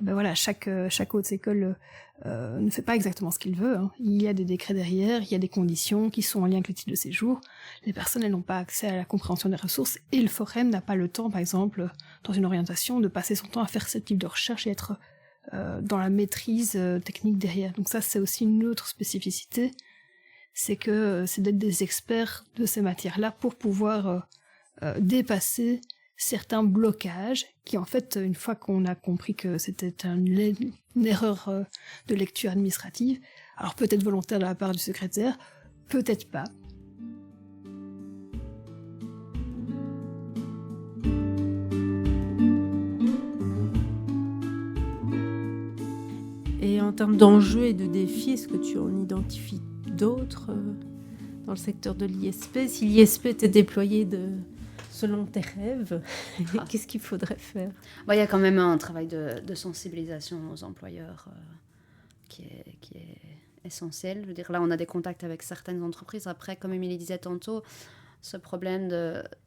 Voilà, chaque haute école ne fait pas exactement ce qu'il veut. Hein. Il y a des décrets derrière, il y a des conditions qui sont en lien avec le titre de séjour. Les personnes, elles n'ont pas accès à la compréhension des ressources et le forum n'a pas le temps, par exemple, dans une orientation, de passer son temps à faire ce type de recherche et être dans la maîtrise technique derrière. Donc ça, c'est aussi une autre spécificité. C'est d'être des experts de ces matières-là pour pouvoir dépasser certains blocages qui, en fait, une fois qu'on a compris que c'était une erreur de lecture administrative, alors peut-être volontaire de la part du secrétaire, peut-être pas. Et en termes d'enjeux et de défis, est-ce que tu en identifies d'autres dans le secteur de l'ISP? Si l'ISP était déployé selon tes rêves, qu'est-ce qu'il faudrait faire? Il y a quand même un travail de sensibilisation aux employeurs qui est essentiel. Je veux dire, là, on a des contacts avec certaines entreprises. Après, comme Émilie disait tantôt, ce problème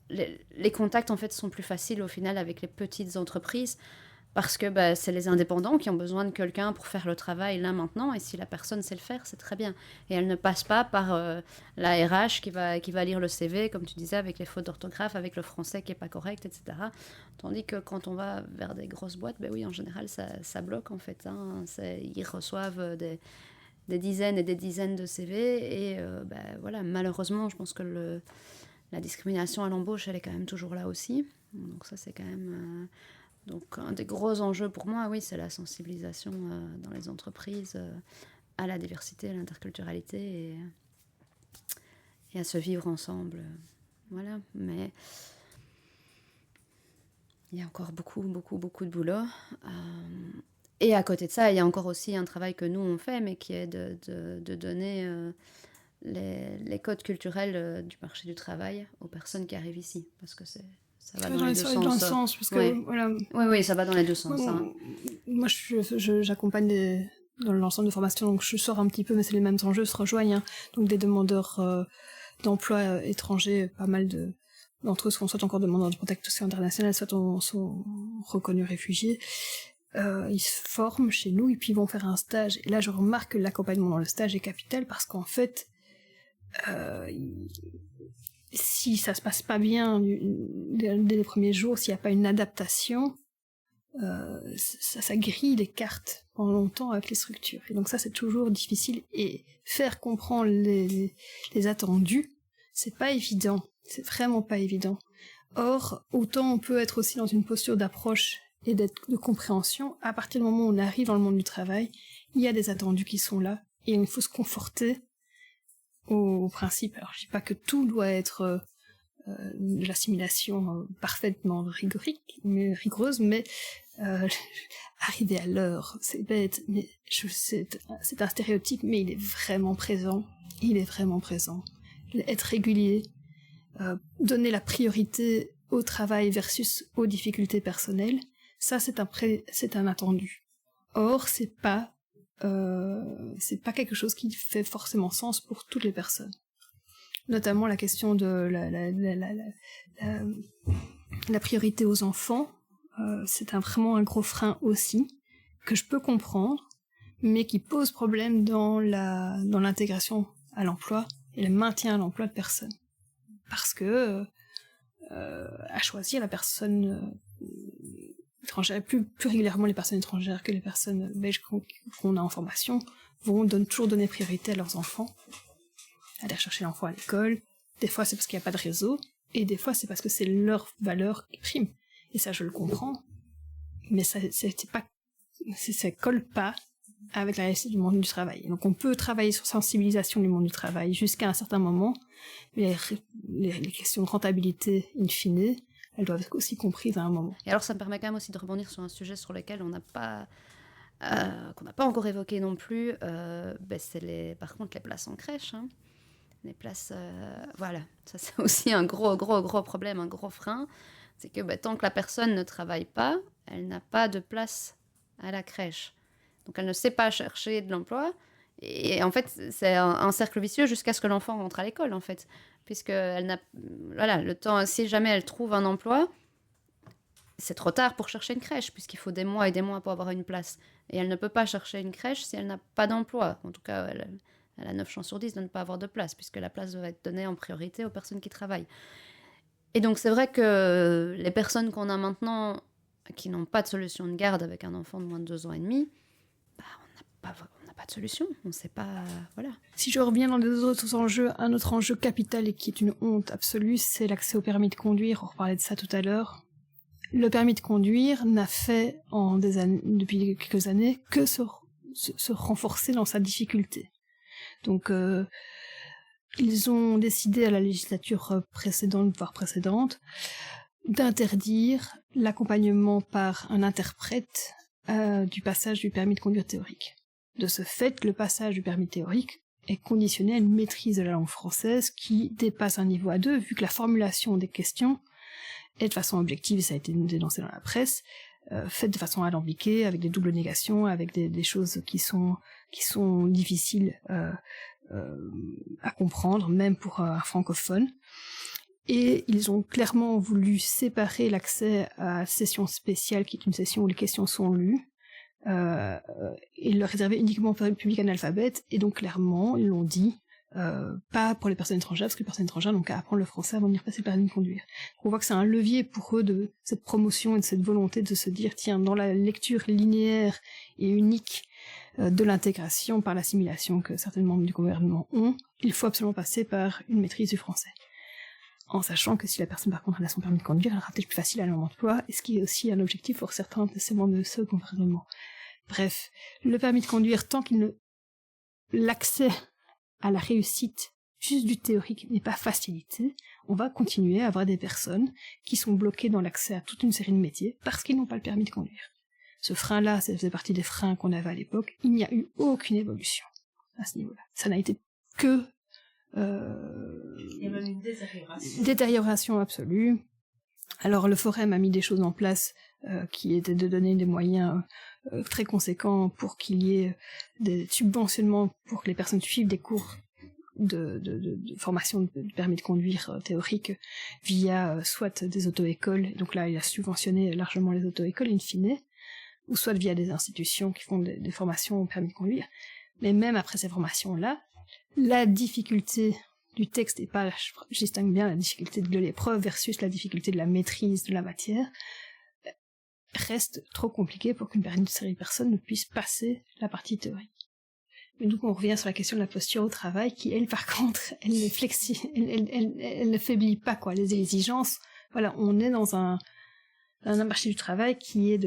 les contacts, en fait, sont plus faciles au final avec les petites entreprises. Parce que c'est les indépendants qui ont besoin de quelqu'un pour faire le travail là maintenant, et si la personne sait le faire, c'est très bien. Et elle ne passe pas par la RH qui va lire le CV, comme tu disais, avec les fautes d'orthographe, avec le français qui n'est pas correct, etc. Tandis que quand on va vers des grosses boîtes, oui, en général, ça bloque en fait. Hein. Ils reçoivent des dizaines et des dizaines de CV, et voilà, malheureusement, je pense que La discrimination à l'embauche, elle est quand même toujours là aussi. Donc ça, c'est quand même... donc un des gros enjeux pour moi, oui, c'est la sensibilisation dans les entreprises à la diversité, à l'interculturalité et à se vivre ensemble. Voilà, mais il y a encore beaucoup de boulot. Et à côté de ça, il y a encore aussi un travail que nous, on fait, mais qui est de donner les codes culturels du marché du travail aux personnes qui arrivent ici. Parce que ça va dans les deux sens. Dans le sens, parce que, voilà. Oui, ça va dans les deux sens. Moi, j'accompagne dans l'ensemble de formation, donc je sors un petit peu, mais c'est les mêmes enjeux se rejoignent. Hein. Donc des demandeurs d'emploi étrangers, pas mal d'entre eux sont soit encore demandeurs de protection internationale, soit sont reconnus réfugiés. Ils se forment chez nous et puis ils vont faire un stage. Et là, je remarque que l'accompagnement dans le stage est capital parce qu'en fait, si ça se passe pas bien dès les premiers jours, s'il n'y a pas une adaptation, ça grille les cartes pendant longtemps avec les structures. Et donc ça, c'est toujours difficile. Et faire comprendre les attendus, c'est pas évident. C'est vraiment pas évident. Or, autant on peut être aussi dans une posture d'approche et de compréhension, à partir du moment où on arrive dans le monde du travail, il y a des attendus qui sont là, et il faut se conforter au principe. Alors, je dis pas que tout doit être de l'assimilation parfaitement rigoureuse, mais arriver à l'heure, c'est bête, mais c'est un stéréotype, mais il est vraiment présent. Être régulier, donner la priorité au travail versus aux difficultés personnelles, ça c'est un attendu. Or c'est pas quelque chose qui fait forcément sens pour toutes les personnes. Notamment la question de la priorité aux enfants, c'est vraiment un gros frein aussi que je peux comprendre, mais qui pose problème dans l'intégration à l'emploi et le maintien à l'emploi de personnes. Parce que à choisir, la personne étrangère, plus régulièrement les personnes étrangères que les personnes belges qu'on a en formation vont toujours donner priorité à leurs enfants, aller chercher l'enfant à l'école. Des fois c'est parce qu'il n'y a pas de réseau, et des fois c'est parce que c'est leur valeur qui prime. Et ça je le comprends, mais ça colle pas avec la réalité du monde du travail. Donc on peut travailler sur sensibilisation du monde du travail jusqu'à un certain moment, mais les questions de rentabilité in fine, elles doivent être aussi comprises à un moment. Et alors ça me permet quand même aussi de rebondir sur un sujet sur lequel qu'on n'a pas encore évoqué non plus, c'est par contre les places en crèche. Hein. Les places, voilà, ça c'est aussi un gros problème, un gros frein. C'est que tant que la personne ne travaille pas, elle n'a pas de place à la crèche. Donc elle ne sait pas chercher de l'emploi. Et en fait, c'est un cercle vicieux jusqu'à ce que l'enfant rentre à l'école, en fait. Puisque le temps, si jamais elle trouve un emploi, c'est trop tard pour chercher une crèche, puisqu'il faut des mois et des mois pour avoir une place. Et elle ne peut pas chercher une crèche si elle n'a pas d'emploi. En tout cas, elle a 9 chances sur 10 de ne pas avoir de place, puisque la place doit être donnée en priorité aux personnes qui travaillent. Et donc, c'est vrai que les personnes qu'on a maintenant, qui n'ont pas de solution de garde avec un enfant de moins de 2 ans et demi, on n'a pas de solution, on ne sait pas, voilà. Si je reviens dans les autres enjeux, un autre enjeu capital et qui est une honte absolue, c'est l'accès au permis de conduire. On reparlait de ça tout à l'heure. Le permis de conduire n'a fait depuis quelques années que se renforcer dans sa difficulté. Donc, ils ont décidé à la législature précédente, voire précédente, d'interdire l'accompagnement par un interprète du passage du permis de conduire théorique. De ce fait, le passage du permis théorique est conditionné à une maîtrise de la langue française qui dépasse un niveau A2, vu que la formulation des questions est de façon objective, et ça a été dénoncé dans la presse, faite de façon alambiquée, avec des doubles négations, avec des choses qui sont difficiles à comprendre, même pour un francophone. Et ils ont clairement voulu séparer l'accès à la session spéciale, qui est une session où les questions sont lues, et le réserver uniquement pour le public analphabète, et donc clairement, ils l'ont dit, pas pour les personnes étrangères, parce que les personnes étrangères n'ont qu'à apprendre le français avant de venir passer le permis de conduire. On voit que c'est un levier pour eux de cette promotion et de cette volonté de se dire, tiens, dans la lecture linéaire et unique de l'intégration par l'assimilation que certains membres du gouvernement ont, il faut absolument passer par une maîtrise du français. en sachant que si la personne par contre elle a son permis de conduire, elle aura peut-être plus facile à aller en emploi, et ce qui est aussi un objectif pour certains spécialement de ce gouvernement. Bref, le permis de conduire, tant qu'il ne l'accès à la réussite juste du théorique n'est pas facilité, on va continuer à avoir des personnes qui sont bloquées dans l'accès à toute une série de métiers parce qu'ils n'ont pas le permis de conduire. Ce frein-là, ça faisait partie des freins qu'on avait à l'époque. Il n'y a eu aucune évolution à ce niveau-là. Ça n'a été que Il y a même une détérioration. détérioration absolue. Alors le Forum a mis des choses en place qui étaient de donner des moyens très conséquents pour qu'il y ait des subventionnements pour que les personnes suivent des cours de formation de permis de conduire théorique via soit des auto-écoles, donc là il a subventionné largement les auto-écoles in fine, ou soit via des institutions qui font des formations au permis de conduire. Mais même après ces formations-là, la difficulté du texte, et pas, je distingue bien la difficulté de l'épreuve versus la difficulté de la maîtrise de la matière, reste trop compliquée pour qu'une série de personnes ne puisse passer la partie théorique. Et donc on revient sur la question de la posture au travail, qui elle par contre, elle ne faiblit pas quoi, les exigences. Voilà, on est dans un marché du travail qui est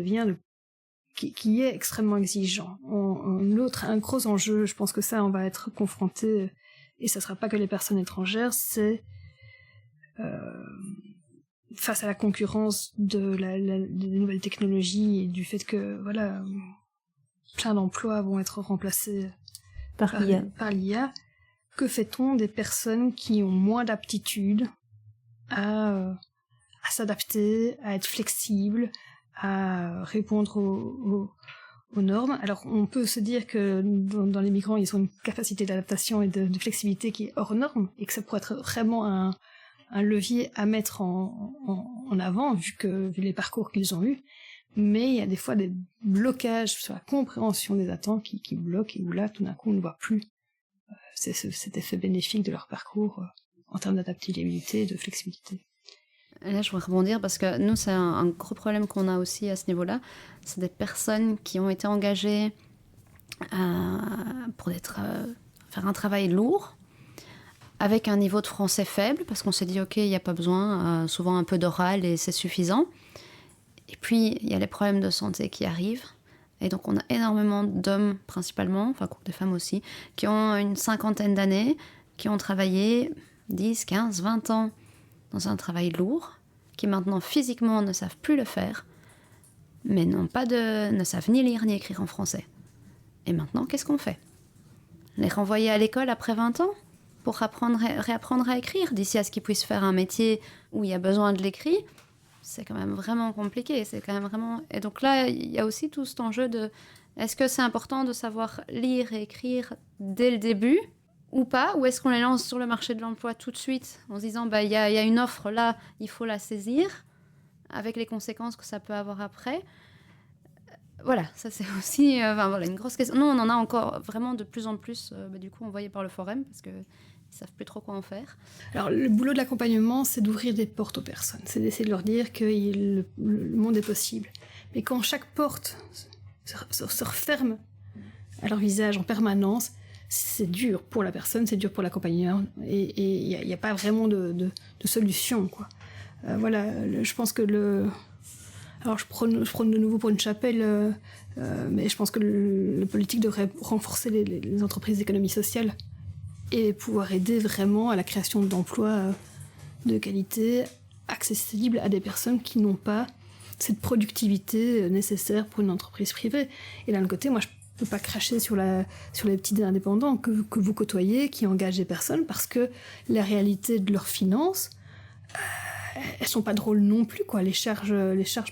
extrêmement exigeant. Un gros enjeu, je pense que ça on va être confronté, et ça sera pas que les personnes étrangères, c'est face à la concurrence des nouvelles technologies et du fait que voilà, plein d'emplois vont être remplacés par l'IA, que fait-on des personnes qui ont moins d'aptitude à s'adapter, à être flexibles, à répondre aux normes? Alors on peut se dire que dans les migrants, ils ont une capacité d'adaptation et de flexibilité qui est hors norme, et que ça pourrait être vraiment un levier à mettre en avant, vu les parcours qu'ils ont eus. Mais il y a des fois des blocages sur la compréhension des attentes qui bloquent, et où là, tout d'un coup, on ne voit plus cet effet bénéfique de leur parcours en termes d'adaptabilité et de flexibilité. Là, je voudrais rebondir parce que nous, c'est un gros problème qu'on a aussi à ce niveau-là. C'est des personnes qui ont été engagées pour faire un travail lourd, avec un niveau de français faible, parce qu'on s'est dit, OK, il n'y a pas besoin, souvent un peu d'oral et c'est suffisant. Et puis, il y a les problèmes de santé qui arrivent. Et donc, on a énormément d'hommes, principalement, enfin, des femmes aussi, qui ont une 50aine d'années, qui ont travaillé 10, 15, 20 ans dans un travail lourd, qui maintenant, physiquement, ne savent plus le faire, mais ne savent ni lire ni écrire en français. Et maintenant, qu'est-ce qu'on fait? Les renvoyer à l'école après 20 ans pour réapprendre à écrire, d'ici à ce qu'ils puissent faire un métier où il y a besoin de l'écrit, c'est quand même vraiment compliqué. C'est quand même vraiment... Et donc là, il y a aussi tout cet enjeu de... Est-ce que c'est important de savoir lire et écrire dès le début ou pas? Ou est-ce qu'on les lance sur le marché de l'emploi tout de suite en se disant, il y a une offre là, il faut la saisir, avec les conséquences que ça peut avoir après? Voilà, ça c'est aussi une grosse question. Nous, on en a encore vraiment de plus en plus, du coup, envoyé par le Forum, parce qu'ils ne savent plus trop quoi en faire. Alors, le boulot de l'accompagnement, c'est d'ouvrir des portes aux personnes. C'est d'essayer de leur dire que le monde est possible. Mais quand chaque porte se referme à leur visage en permanence, c'est dur pour la personne, c'est dur pour l'accompagneur. Et il n'y a pas vraiment de solution, quoi. Voilà, je pense que Alors je prône de nouveau pour une chapelle, mais je pense que le politique devrait renforcer les entreprises d'économie sociale et pouvoir aider vraiment à la création d'emplois de qualité accessibles à des personnes qui n'ont pas cette productivité nécessaire pour une entreprise privée. Et d'un autre côté, moi je peux pas cracher sur les petits indépendants que vous côtoyez, qui engagent des personnes, parce que la réalité de leurs finances... elles sont pas drôles non plus, quoi. Les charges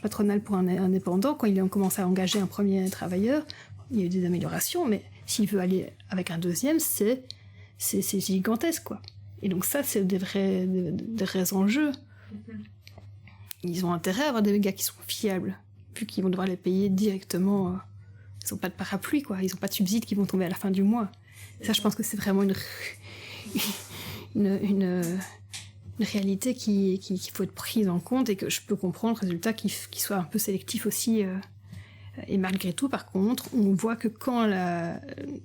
patronales pour un indépendant, quand il commence à engager un premier travailleur, il y a eu des améliorations, mais s'il veut aller avec un deuxième, c'est gigantesque, quoi. Et donc ça, c'est des vrais enjeux. Ils ont intérêt à avoir des gars qui sont fiables, vu qu'ils vont devoir les payer directement. Ils ont pas de parapluie, quoi. Ils ont pas de subsides qui vont tomber à la fin du mois. Et ça, je pense que c'est vraiment une réalité qu'il faut être prise en compte, et que je peux comprendre, résultat, qu'il soit un peu sélectif aussi. Et malgré tout, par contre, on voit que quand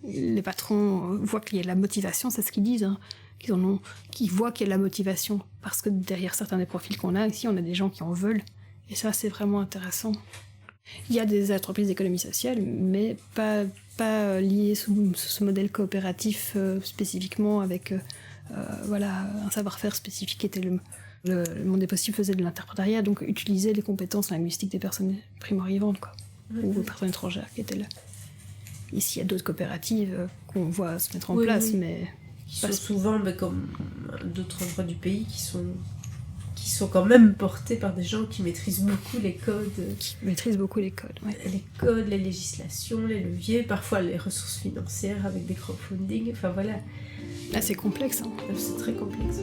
les patrons voient qu'il y a de la motivation, c'est ce qu'ils disent, hein, qui voient qu'il y a de la motivation. Parce que derrière certains des profils qu'on a ici, on a des gens qui en veulent. Et ça, c'est vraiment intéressant. Il y a des entreprises d'économie sociale, mais pas liées sous ce modèle coopératif spécifiquement avec un savoir-faire spécifique qui était le monde des possibles faisait de l'interprétariat, donc utiliser les compétences linguistiques des personnes primo-arrivantes, quoi, ou des personnes étrangères qui étaient là. Ici, il y a d'autres coopératives qu'on voit se mettre en place, mais qui sont souvent, comme d'autres endroits du pays, qui sont quand même portés par des gens qui maîtrisent beaucoup les codes. Ouais. Les codes, les législations, les leviers, parfois les ressources financières avec des crowdfunding, enfin voilà. Là, c'est complexe. C'est très complexe.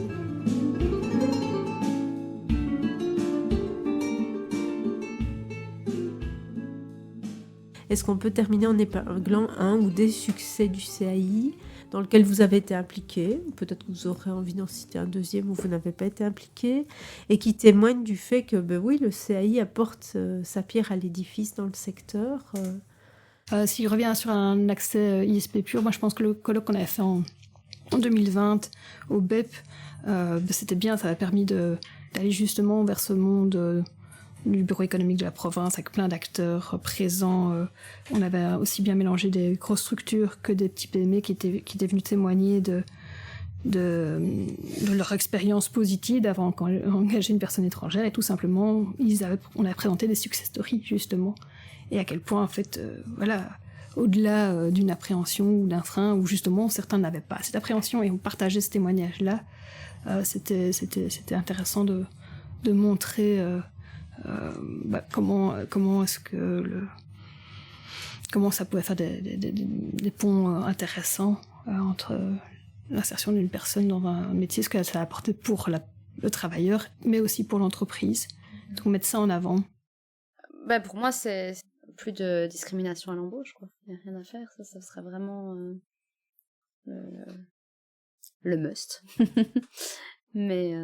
Est-ce qu'on peut terminer en épinglant un ou des succès du CAI dans lequel vous avez été impliqué, peut-être que vous aurez envie d'en citer un deuxième où vous n'avez pas été impliqué, et qui témoigne du fait que le CAI apporte sa pierre à l'édifice dans le secteur. Si je reviens sur un accès ISP pur, moi je pense que le colloque qu'on avait fait en 2020 au BEP, c'était bien, ça a permis d'aller justement vers ce monde du bureau économique de la province avec plein d'acteurs présents. On avait aussi bien mélangé des grosses structures que des petits PME qui étaient venus témoigner de leur expérience positive d'avoir engagé une personne étrangère, et tout simplement on avait présenté des success stories justement, et à quel point en fait au-delà d'une appréhension ou d'un frein où justement certains n'avaient pas cette appréhension et on partageait ce témoignage là, c'était intéressant de montrer comment est-ce que comment ça pouvait faire des ponts intéressants entre l'insertion d'une personne dans un métier, ce que ça a apporté pour le travailleur, mais aussi pour l'entreprise. Donc mettre ça en avant. Pour moi, c'est plus de discrimination à l'embauche, quoi. Il n'y a rien à faire, ça serait vraiment le must. Mais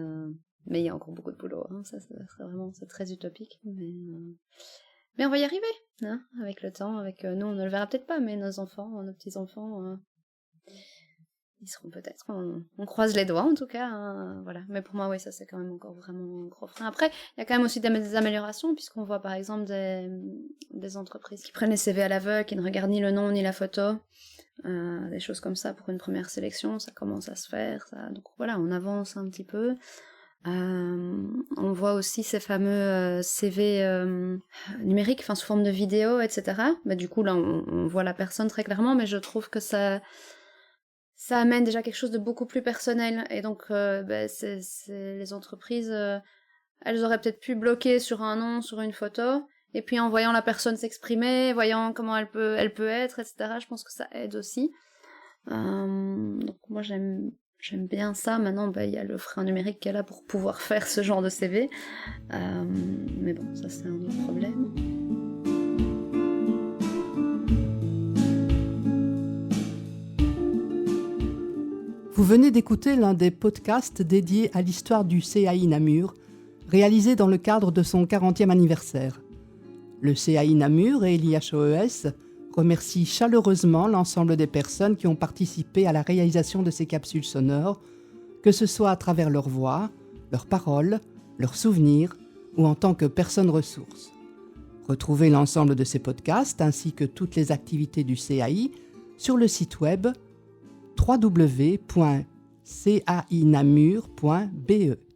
il y a encore beaucoup de boulot, hein. Ça serait vraiment, c'est très utopique, mais on va y arriver, hein, avec le temps, avec nous, on ne le verra peut-être pas, mais nos enfants, nos petits-enfants, ils seront peut-être, on croise les doigts en tout cas, hein, voilà. Mais pour moi, oui, ça c'est quand même encore vraiment un gros frein. Après, il y a quand même aussi des améliorations, puisqu'on voit par exemple des entreprises qui prennent les CV à l'aveugle, qui ne regardent ni le nom ni la photo, des choses comme ça pour une première sélection, ça commence à se faire, ça. Donc voilà, on avance un petit peu. On voit aussi ces fameux CV numériques, sous forme de vidéo, etc. Du coup, là, on voit la personne très clairement, mais je trouve que ça amène déjà quelque chose de beaucoup plus personnel. Et donc, les entreprises, elles auraient peut-être pu bloquer sur un nom, sur une photo, et puis en voyant la personne s'exprimer, voyant comment elle peut être, etc., je pense que ça aide aussi. Donc moi, j'aime bien ça. Maintenant, il y a le frein numérique qui est là pour pouvoir faire ce genre de CV. Mais bon, ça c'est un autre problème. Vous venez d'écouter l'un des podcasts dédiés à l'histoire du CAI Namur, réalisé dans le cadre de son 40e anniversaire. Le CAI Namur et l'IHOES remercient chaleureusement l'ensemble des personnes qui ont participé à la réalisation de ces capsules sonores, que ce soit à travers leur voix, leurs paroles, leurs souvenirs ou en tant que personnes ressources. Retrouvez l'ensemble de ces podcasts ainsi que toutes les activités du CAI sur le site web www.cainamur.be.